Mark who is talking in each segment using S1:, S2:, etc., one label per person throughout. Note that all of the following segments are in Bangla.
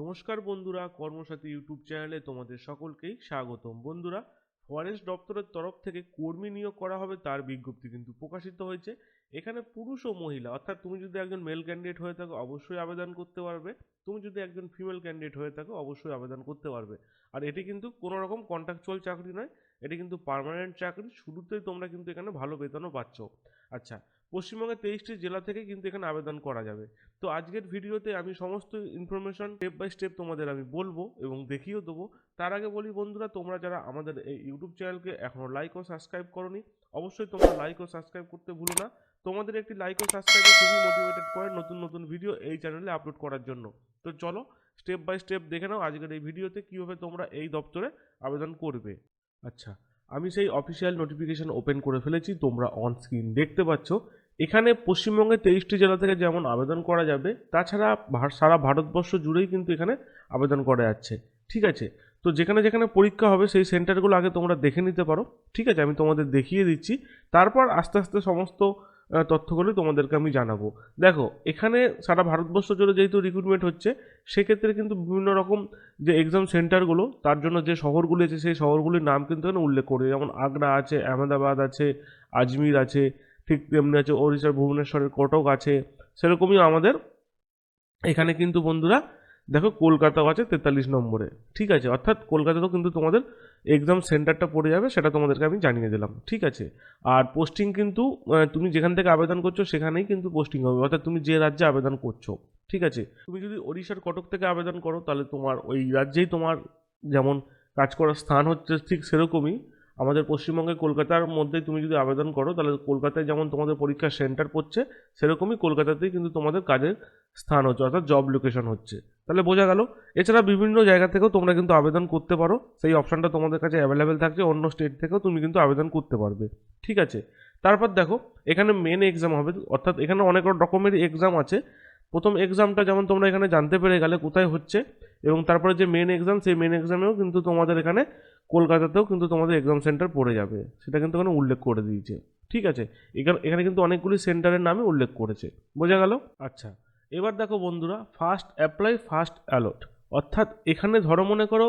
S1: নমস্কার বন্ধুরা, কর্মসাথী ইউটিউব চ্যানেলে তোমাদের সকলকেই স্বাগতম। বন্ধুরা, ফরেস্ট দপ্তরের তরফ থেকে কর্মী নিয়োগ করা হবে তার বিজ্ঞপ্তি কিন্তু প্রকাশিত হয়েছে। এখানে পুরুষ ও মহিলা, অর্থাৎ তুমি যদি একজন মেল ক্যান্ডিডেট হয়ে থাকো অবশ্যই আবেদন করতে পারবে, তুমি যদি একজন ফিমেল ক্যান্ডিডেট হয়ে থাকো অবশ্যই আবেদন করতে পারবে। আর এটি কিন্তু কোনো রকম কন্ট্রাকচুয়াল চাকরি নয়, এটি কিন্তু পার্মানেন্ট চাকরি। শুরুতেই তোমরা কিন্তু এখানে ভালো বেতনও পাচ্ছ। আচ্ছা, পশ্চিমবঙ্গের 23টি জেলা থেকে কিন্তু এখানে আবেদন করা যাবে। তো আজকের ভিডিওতে আমি সমস্ত ইনফরমেশন স্টেপ বাই স্টেপ তোমাদের আমি বলবো এবং দেখিয়েও দেবো। তার আগে বলি বন্ধুরা, তোমরা যারা আমাদের এই ইউটিউব চ্যানেলকে এখনও লাইক ও সাবস্ক্রাইব করোনি, অবশ্যই তোমরা লাইক ও সাবস্ক্রাইব করতে ভুলো না। তোমাদের একটি লাইক ও সাবস্ক্রাইবে খুবই মোটিভেটেড করে নতুন নতুন ভিডিও এই চ্যানেলে আপলোড করার জন্য। তো চলো স্টেপ বাই স্টেপ দেখে নাও আজকের এই ভিডিওতে কীভাবে তোমরা এই দপ্তরে আবেদন করবে। আচ্ছা, আমি সেই অফিসিয়াল নোটিফিকেশন ওপেন করে ফেলেছি, তোমরা অন স্ক্রিন দেখতে পাচ্ছ। এখানে পশ্চিমবঙ্গের 23টি জেলা থেকে যেমন আবেদন করা যাবে, তাছাড়া সারা ভারতবর্ষ জুড়েই কিন্তু এখানে আবেদন করা যাচ্ছে। ঠিক আছে, তো যেখানে যেখানে পরীক্ষা হবে সেই সেন্টারগুলো আগে তোমরা দেখে নিতে পারো। ঠিক আছে, আমি তোমাদের দেখিয়ে দিচ্ছি, তারপর আস্তে আস্তে সমস্ত তথ্যগুলো তোমাদেরকে আমি জানাবো। দেখো, এখানে সারা ভারতবর্ষ জুড়ে যেহেতু রিক্রুটমেন্ট হচ্ছে, সেক্ষেত্রে কিন্তু বিভিন্ন রকম যে এক্সাম সেন্টারগুলো, তার জন্য যে শহরগুলি আছে সেই শহরগুলির নাম কিন্তু এখানে উল্লেখ করে, যেমন আগ্রা আছে, আহমেদাবাদ আছে, আজমির আছে, ঠিক তেমনি আছে ওড়িশার ভুবনেশ্বরের কটক আছে। সেরকমই আমাদের এখানে কিন্তু বন্ধুরা দেখো কলকাতাও আছে 43 নম্বরে। ঠিক আছে, অর্থাৎ কলকাতাতেও কিন্তু তোমাদের এক্সাম সেন্টারটা পড়ে যাবে, সেটা তোমাদেরকে আমি জানিয়ে দিলাম। ঠিক আছে, আর পোস্টিং কিন্তু তুমি যেখান থেকে আবেদন করছো সেখানেই কিন্তু পোস্টিং হবে, অর্থাৎ তুমি যে রাজ্যে আবেদন করছো। ঠিক আছে, তুমি যদি ওড়িশার কটক থেকে আবেদন করো তাহলে তোমার ওই রাজ্যেই তোমার যেমন কাজ করার স্থান হচ্ছে, ঠিক সেরকমই আমাদের পশ্চিমবঙ্গের কলকাতার মধ্যে তুমি যদি আবেদন করো তাহলে কলকাতায় যেমন তোমাদের পরীক্ষার সেন্টার পড়ছে, সেরকমই কলকাতাতেই কিন্তু তোমাদের কাজের স্থান হচ্ছে, অর্থাৎ জব লোকেশন হচ্ছে। তাহলে বোঝা গেল। এছাড়া বিভিন্ন জায়গা থেকেও তোমরা কিন্তু আবেদন করতে পারো, সেই অপশানটা তোমাদের কাছে অ্যাভেলেবেল থাকছে। অন্য স্টেট থেকেও তুমি কিন্তু আবেদন করতে পারবে। ঠিক আছে, তারপর দেখো এখানে মেন এক্সাম হবে, অর্থাৎ এখানে অনেক রকমের এক্সাম আছে। প্রথম এক্সামটা যেমন তোমরা এখানে জানতে পেরে গেলে কোথায় হচ্ছে, এবং তারপরে যে মেন এক্সাম, সেই মেন এক্সামেও কিন্তু তোমাদের এখানে কলকাতাতেও কিন্তু তোমাদের এক্সাম সেন্টার পড়ে যাবে, সেটা কিন্তু এখানে উল্লেখ করে দিয়েছে। ঠিক আছে, এখানে এখানে কিন্তু অনেকগুলি সেন্টারের নামই উল্লেখ করেছে। বোঝা গেল? আচ্ছা, এবার দেখো বন্ধুরা, ফার্স্ট অ্যাপ্লাই ফার্স্ট অ্যালট, অর্থাৎ এখানে ধরো মনে করো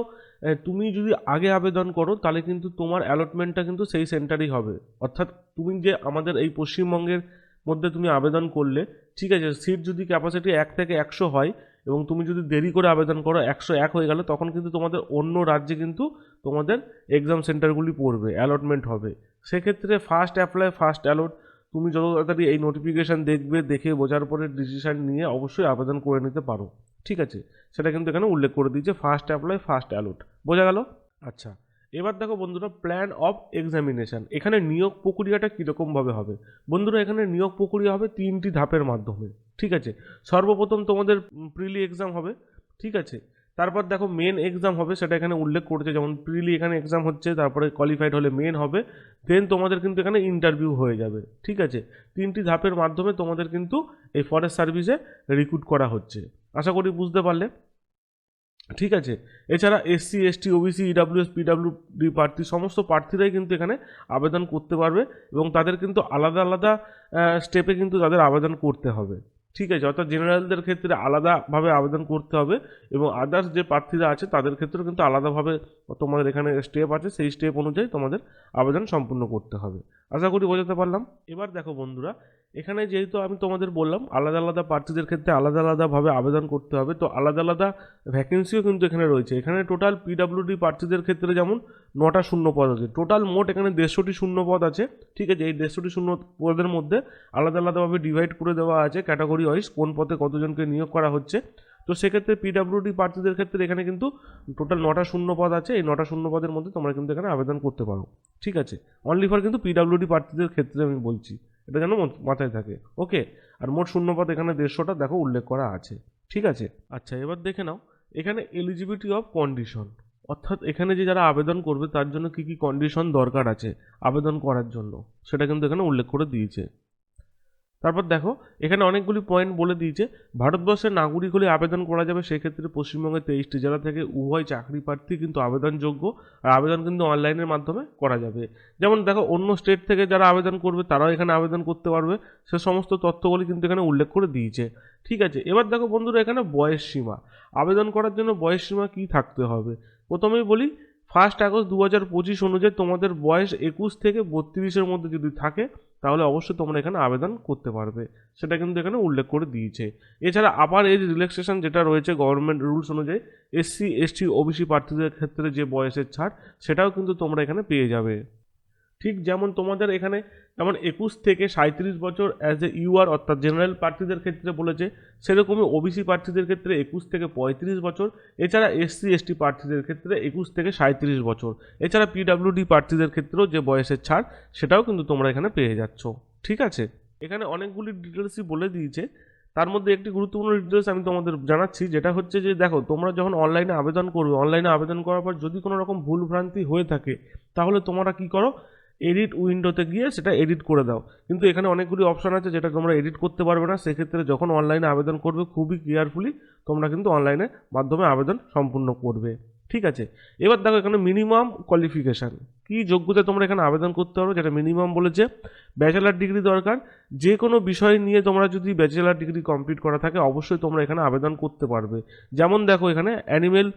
S1: তুমি যদি আগে আবেদন করো তাহলে কিন্তু তোমার অ্যালটমেন্টটা কিন্তু সেই সেন্টারই হবে। অর্থাৎ তুমি যে আমাদের এই পশ্চিমবঙ্গের মধ্যে তুমি আবেদন করলে, ঠিক আছে, সিট যদি ক্যাপাসিটি 1 থেকে 100 হয় এবং তুমি যদি দেরি করে আবেদন করো 101 হয়ে গেলে, তখন কিন্তু তোমাদের অন্য রাজ্যে কিন্তু তোমাদের এক্সাম সেন্টারগুলি পড়বে, অ্যালটমেন্ট হবে। সেক্ষেত্রে ফার্স্ট অ্যাপ্লাই ফার্স্ট অ্যালট, তুমি যত তাড়াতাড়ি এই নোটিফিকেশান দেখবে, দেখে বোঝার পরে ডিসিশান নিয়ে অবশ্যই আবেদন করে নিতে পারো। ঠিক আছে, সেটা কিন্তু এখানে উল্লেখ করে দিয়েছে, ফার্স্ট অ্যাপ্লাই ফার্স্ট অ্যালট। বোঝা গেল? আচ্ছা, এবার দেখো বন্ধুরা, প্ল্যান অফ এক্সামিনেশান। এখানে নিয়োগ প্রক্রিয়াটা কীরকমভাবে হবে বন্ধুরা? এখানে নিয়োগ প্রক্রিয়া হবে 3টি ধাপের মাধ্যমে। ঠিক আছে, সর্বপ্রথম তোমাদের প্রিলি এক্সাম হবে। ঠিক আছে, তারপর দেখো মেন এক্সাম হবে, সেটা এখানে উল্লেখ করেছে, যেমন প্রিলি এখানে এক্সাম হচ্ছে, তারপরে কোয়ালিফাইড হলে মেন হবে, দেন তোমাদের কিন্তু এখানে ইন্টারভিউ হয়ে যাবে। ঠিক আছে, 3টি ধাপের মাধ্যমে তোমাদের কিন্তু এই ফরেস্ট সার্ভিসে রিক্রুট করা হচ্ছে। আশা করি বুঝতে পারলে। ঠিক আছে, এছাড়া SC ST OBC EWS PWD প্রার্থী, সমস্ত প্রার্থীরাই কিন্তু এখানে আবেদন করতে পারবে, এবং তাদের কিন্তু আলাদা আলাদা স্টেপে কিন্তু তাদের আবেদন করতে হবে। ঠিক আছে, অর্থাৎ জেনারেলদের ক্ষেত্রে আলাদাভাবে আবেদন করতে হবে, এবং আদার্স যে প্রার্থীরা আছে তাদের ক্ষেত্রেও কিন্তু আলাদাভাবে তোমাদের এখানে স্টেপ আছে, সেই স্টেপ অনুযায়ী তোমাদের আবেদন সম্পূর্ণ করতে হবে। আশা করি বোঝাতে পারলাম। এবার দেখো বন্ধুরা, এখানে যেহেতু আমি তোমাদের বললাম আলাদা আলাদা প্রার্থীদের ক্ষেত্রে আলাদা আলাদাভাবে আবেদন করতে হবে, তো আলাদা আলাদা ভ্যাকেন্সিও কিন্তু এখানে রয়েছে। এখানে টোটাল পিডাব্লিউডি প্রার্থীদের ক্ষেত্রে যেমন 9টা শূন্য পদ আছে, টোটাল মোট এখানে 150টি শূন্য পদ আছে। ঠিক আছে, এই 150টি শূন্য পদের মধ্যে আলাদা আলাদাভাবে ডিভাইড করে দেওয়া আছে ক্যাটাগরি ওয়াইজ, কোন পদে কতজনকে নিয়োগ করা হচ্ছে। তো সেক্ষেত্রে পিডাব্লিউডি প্রার্থীদের ক্ষেত্রে এখানে কিন্তু টোটাল 9টা শূন্য পদ আছে। এই 9টা শূন্য পদের মধ্যে তোমরা কিন্তু এখানে আবেদন করতে পারো। ঠিক আছে, অনলি ফর কিন্তু পিডাব্লিউডি প্রার্থীদের ক্ষেত্রে আমি বলছি, এটা যেন মাথায় থাকে। ওকে, আর মোট শূন্যপদ এখানে 150টা দেখো উল্লেখ করা আছে। ঠিক আছে, আচ্ছা, এবার দেখে নাও এখানে এলিজিবিলিটি অফ কন্ডিশন, অর্থাৎ এখানে যে যারা আবেদন করবে তার জন্য কি কি কন্ডিশন দরকার আছে আবেদন করার জন্য, সেটা কিন্তু এখানে উল্লেখ করে দিয়েছে। তারপর দেখো এখানে অনেকগুলি পয়েন্ট বলে দিয়েছে। ভারতবর্ষের নাগরিক হলে আবেদন করা যাবে, সেক্ষেত্রে পশ্চিমবঙ্গের 23টি জেলা থেকে উভয় চাকরি প্রার্থী কিন্তু আবেদনযোগ্য, আর আবেদন কিন্তু অনলাইনের মাধ্যমে করা যাবে। যেমন দেখো অন্য স্টেট থেকে যারা আবেদন করবে তারাও এখানে আবেদন করতে পারবে, সে সমস্ত তথ্যগুলি কিন্তু এখানে উল্লেখ করে দিয়েছে। ঠিক আছে, এবার দেখো বন্ধুরা এখানে বয়স সীমা, আবেদন করার জন্য বয়স সীমা কী থাকতে হবে। প্রথমেই বলি 1 আগস্ট 2025 অনুযায়ী তোমাদের বয়স 21 থেকে 32-এর মধ্যে যদি থাকে তাহলে অবশ্যই তোমরা এখানে আবেদন করতে পারবে, সেটা কিন্তু এখানে উল্লেখ করে দিয়েছে। এছাড়া আপার এজ রিল্যাক্সেশন যেটা রয়েছে গভর্নমেন্ট রুলস অনুযায়ী, SC ST OBC প্রার্থীদের ক্ষেত্রে যে বয়সের ছাড় সেটাও কিন্তু তোমরা এখানে পেয়ে যাবে। ঠিক যেমন তোমাদের এখানে যেমন 21 থেকে 37 বছর অ্যাজ এ ইউআর অর্থাৎ জেনারেল প্রার্থীদের ক্ষেত্রে বলেছে, সেরকমই ওবিসি প্রার্থীদের ক্ষেত্রে 21 থেকে 35 বছর, এছাড়া SC ST প্রার্থীদের ক্ষেত্রে 21 থেকে 37 বছর, এছাড়া PWD প্রার্থীদের ক্ষেত্রেও যে বয়সের ছাড় সেটাও কিন্তু তোমরা এখানে পেয়ে যাচ্ছ। ঠিক আছে, এখানে অনেকগুলি ডিটেলসই বলে দিয়েছে, তার মধ্যে একটি গুরুত্বপূর্ণ ডিটেলস আমি তোমাদের জানাচ্ছি, যেটা হচ্ছে যে দেখো তোমরা যখন অনলাইনে আবেদন করবে, অনলাইনে আবেদন করার পর যদি কোনো রকম ভুলভ্রান্তি হয়ে থাকে তাহলে তোমরা কি করো, এডিট উইন্ডোতে গিয়ে সেটা এডিট করে দাও। কিন্তু এখানে অনেকগুলি অপশান আছে যেটা তোমরা এডিট করতে পারবে না, সেক্ষেত্রে যখন অনলাইনে আবেদন করবে খুবই কেয়ারফুলি তোমরা কিন্তু অনলাইনে মাধ্যমে আবেদন সম্পূর্ণ করবে। ঠিক আছে, এবার দেখো এখানে মিনিমাম কোয়ালিফিকেশান কী যোগ্যতা তোমরা এখানে আবেদন করতে পারো, যেটা মিনিমাম বলেছে ব্যাচেলার ডিগ্রি দরকার। যে কোনো বিষয় নিয়ে তোমরা যদি ব্যাচেলার ডিগ্রি কমপ্লিট করা থাকে অবশ্যই তোমরা এখানে আবেদন করতে পারবে। যেমন দেখো এখানে অ্যানিমেল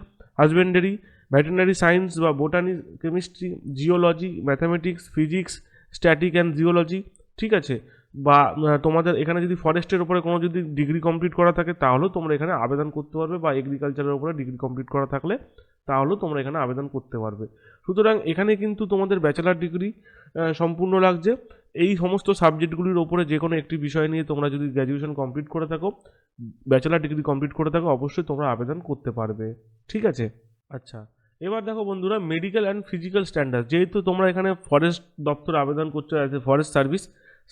S1: হাজবেন্ডারি, ভেটেরিনারি সায়েন্স বা botany, chemistry, geology, mathematics, physics, static and geology. ঠিক আছে, বা তোমাদের এখানে যদি ফরেস্টের উপরে কোনো যদি ডিগ্রি কমপ্লিট করা থাকে তাহলেও তোমরা এখানে আবেদন করতে পারবে, বা এগ্রিকালচারের উপরে ডিগ্রি কমপ্লিট করা থাকলে তাহলেও তোমরা এখানে আবেদন করতে পারবে। সুতরাং এখানে কিন্তু তোমাদের ব্যাচেলার ডিগ্রি সম্পূর্ণ লাগছে। এই সমস্ত সাবজেক্টগুলির ওপরে যে কোনো একটি বিষয় নিয়ে তোমরা যদি গ্র্যাজুয়েশন কমপ্লিট করে থাকো, ব্যাচেলার ডিগ্রি কমপ্লিট করে থাকো, অবশ্যই তোমরা আবেদন করতে পারবে। ঠিক আছে, আচ্ছা এবার দেখো বন্ধুরা মেডিকেল অ্যান্ড ফিজিক্যাল স্ট্যান্ডার্ড, যেহেতু তোমরা এখানে ফরেস্ট দপ্তর আবেদন করছো অ্যাজ এ ফরেস্ট সার্ভিস,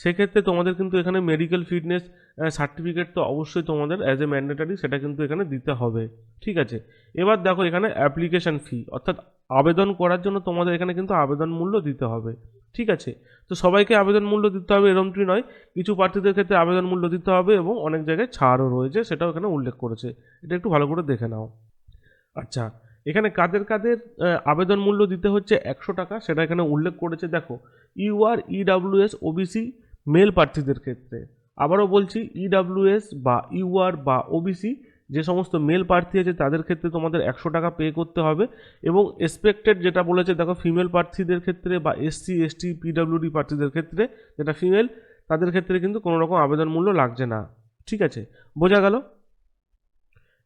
S1: সেক্ষেত্রে তোমাদের কিন্তু এখানে মেডিকেল ফিটনেস সার্টিফিকেট তো অবশ্যই তোমাদের অ্যাজ এ ম্যান্ডেটারি সেটা কিন্তু এখানে দিতে হবে। ঠিক আছে, এবার দেখো এখানে অ্যাপ্লিকেশান ফি অর্থাৎ আবেদন করার জন্য তোমাদের এখানে কিন্তু আবেদন মূল্য দিতে হবে। ঠিক আছে, তো সবাইকে আবেদন মূল্য দিতে হবে এরকমটি নয়, কিছু প্রার্থীদের ক্ষেত্রে আবেদন মূল্য দিতে হবে এবং অনেক জায়গায় ছাড়ও রয়েছে, সেটাও এখানে উল্লেখ করেছে, এটা একটু ভালো করে দেখে নাও। আচ্ছা, এখানে কাদের কাদের আবেদন মূল্য দিতে হচ্ছে 100 টাকা সেটা এখানে উল্লেখ করেছে। দেখো ইউআর, ইডাব্লিউএস, ওবিসি মেল প্রার্থীদের ক্ষেত্রে, আবারও বলছি ইডাব্লিউএস বা ইউআর বা ওবিসি যে সমস্ত মেল প্রার্থী আছে তাদের ক্ষেত্রে তোমাদের 100 টাকা পে করতে হবে। এবং এক্সপেক্টেড যেটা বলেছে দেখো ফিমেল প্রার্থীদের ক্ষেত্রে বা SC ST PWD প্রার্থীদের ক্ষেত্রে যেটা ফিমেল, তাদের ক্ষেত্রে কিন্তু কোনো রকম আবেদন মূল্য লাগছে না। ঠিক আছে, বোঝা গেল।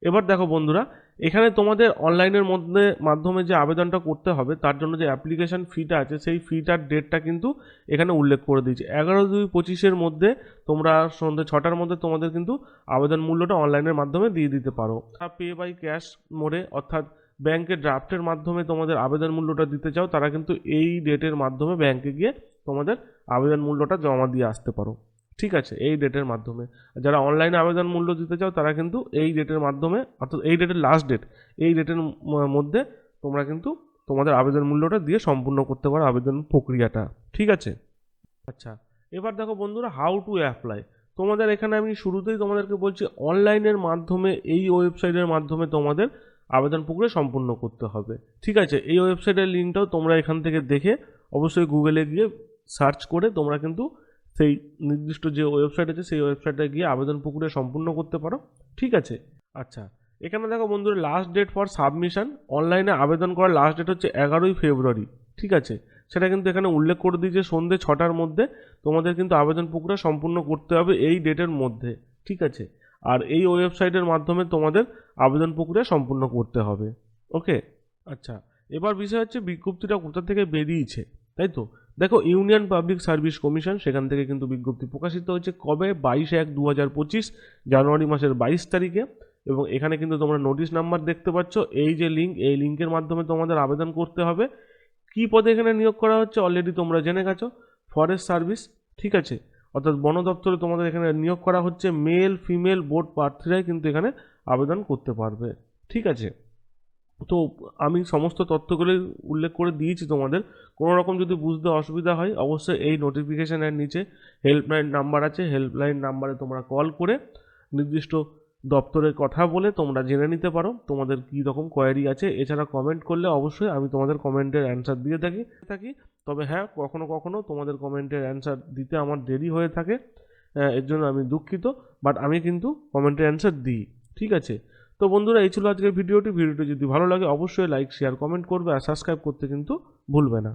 S1: এবার দেখো বন্ধুরা এখানে তোমাদের অনলাইনের মাধ্যমে যে আবেদনটা করতে হবে তার জন্য যে অ্যাপ্লিকেশন ফিটা আছে সেই ফিটার ডেটটা কিন্তু এখানে উল্লেখ করে দিয়েছে। 11/2/25 মধ্যে তোমরা সন্ধ্যে 6টার মধ্যে তোমাদের কিন্তু আবেদন মূল্যটা অনলাইনের মাধ্যমে দিয়ে দিতে পারো। পে বাই ক্যাশ মোডে অর্থাৎ ব্যাংকের ড্রাফটের মাধ্যমে তোমাদের আবেদন মূল্যটা দিতে চাও, তারা কিন্তু এই ডেটের মাধ্যমে ব্যাংকে গিয়ে তোমাদের আবেদন মূল্যটা জমা দিয়ে আসতে পারো। ঠিক আছে, এই ডেটের মাধ্যমে। যারা অনলাইনে আবেদন মূল্য দিতে চাও তারা কিন্তু এই ডেটের মাধ্যমে অর্থাৎ এই ডেটের লাস্ট ডেট, এই ডেটের মধ্যে তোমরা কিন্তু তোমাদের আবেদন মূল্যটা দিয়ে সম্পূর্ণ করতে পারো আবেদন প্রক্রিয়াটা। ঠিক আছে, আচ্ছা এবার দেখো বন্ধুরা হাউ টু অ্যাপ্লাই। তোমাদের এখানে আমি শুরুতেই তোমাদেরকে বলছি অনলাইনের মাধ্যমে এই ওয়েবসাইটের মাধ্যমে তোমাদের আবেদন প্রক্রিয়া সম্পূর্ণ করতে হবে। ঠিক আছে, এই ওয়েবসাইটের লিঙ্কটাও তোমরা এখান থেকে দেখে অবশ্যই গুগলে গিয়ে সার্চ করে তোমরা কিন্তু সেই নির্দিষ্ট যে ওয়েবসাইট আছে সেই ওয়েবসাইটে গিয়ে আবেদন প্রক্রিয়া সম্পূর্ণ করতে পারো। ঠিক আছে, আচ্ছা এখানে দেখো বন্ধুরা লাস্ট ডেট ফর সাবমিশন, অনলাইনে আবেদন করার লাস্ট ডেট হচ্ছে 11ই ফেব্রুয়ারি। ঠিক আছে, সেটা কিন্তু এখানে উল্লেখ করে দিয়েছে সন্ধ্যে 6টার মধ্যে তোমাদের কিন্তু আবেদন প্রক্রিয়া সম্পূর্ণ করতে হবে এই ডেটের মধ্যে। ঠিক আছে, আর এই ওয়েবসাইটের মাধ্যমে তোমাদের আবেদন প্রক্রিয়া সম্পূর্ণ করতে হবে। ওকে, আচ্ছা এবার বিষয় হচ্ছে বিজ্ঞপ্তিটা কোথা থেকে বেরিয়েছে, তাই তো। দেখো ইউনিয়ন পাবলিক সার্ভিস কমিশন সেখান থেকে কিন্তু বিজ্ঞপ্তি প্রকাশিত হয়েছে কবে, 22/1/2025 জানুয়ারি মাসের 22 তারিখে। এবং এখানে কিন্তু তোমরা নোটিশ নাম্বার দেখতে পাচ্ছ, এই যে লিঙ্ক, এই লিঙ্কের মাধ্যমে তোমাদের আবেদন করতে হবে। কী পদে এখানে নিয়োগ করা হচ্ছে অলরেডি তোমরা জেনে গেছো, ফরেস্ট সার্ভিস। ঠিক আছে, অর্থাৎ বন দপ্তরে তোমাদের এখানে নিয়োগ করা হচ্ছে, মেল ফিমেল বোথ প্রার্থীরাই কিন্তু এখানে আবেদন করতে পারবে। ঠিক আছে, তো আমি সমস্ত তথ্যগুলি উল্লেখ করে দিয়েছি তোমাদের। কোনো রকম যদি বুঝতে অসুবিধা হয় অবশ্যই এই নোটিফিকেশানের নিচে হেল্পলাইন নাম্বার আছে, হেল্পলাইন নাম্বারে তোমরা কল করে নির্দিষ্ট দপ্তরের কথা বলে তোমরা জেনে নিতে পারো তোমাদের কী রকম কোয়ারি আছে। এছাড়া কমেন্ট করলে অবশ্যই আমি তোমাদের কমেন্টের অ্যান্সার দিয়ে থাকি। তবে হ্যাঁ, কখনো কখনো তোমাদের কমেন্টের অ্যান্সার দিতে আমার দেরি হয়ে থাকে, এর জন্য আমি দুঃখিত, বাট আমি কিন্তু কমেন্টের অ্যান্সার দিই। ঠিক আছে, তো বন্ধুরা এই ছিল আজকের ভিডিওটি যদি ভালো লাগে অবশ্যই লাইক শেয়ার কমেন্ট করবে আর সাবস্ক্রাইব করতে কিন্তু ভুলবে না।